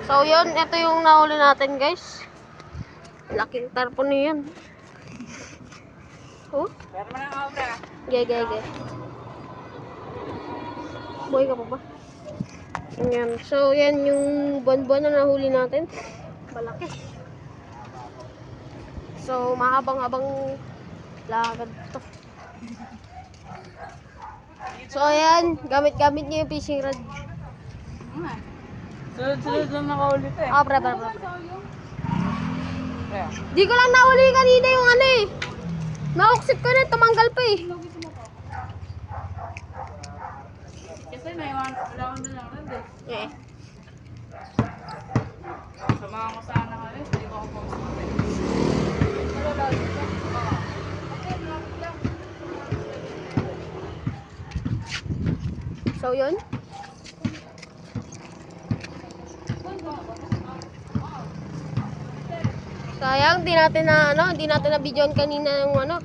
So yun, ito yung nahuli natin guys. Laking tarpon na yan. Oh? Pero man ang obra. Gaya. Buhay ka pa ba? Ayan. So yan yung buwan-buwan na nahuli natin. Malaki. So mahabang-habang lakad to. So ayan, gamit-gamit niya yung fishing rod. Sunod-sunod lang nakaulit eh. Ah, bra. Kaya. Di ko lang nahuli kanina yung ano eh. Nauksit ko na, tumanggal pa eh. Kasi naiwan, wala ko na lang rin eh. Eh. Samahan ko sana kami, hindi ko ako post mo eh. So yun. Sayang, di natin na videoan kanina yung ano,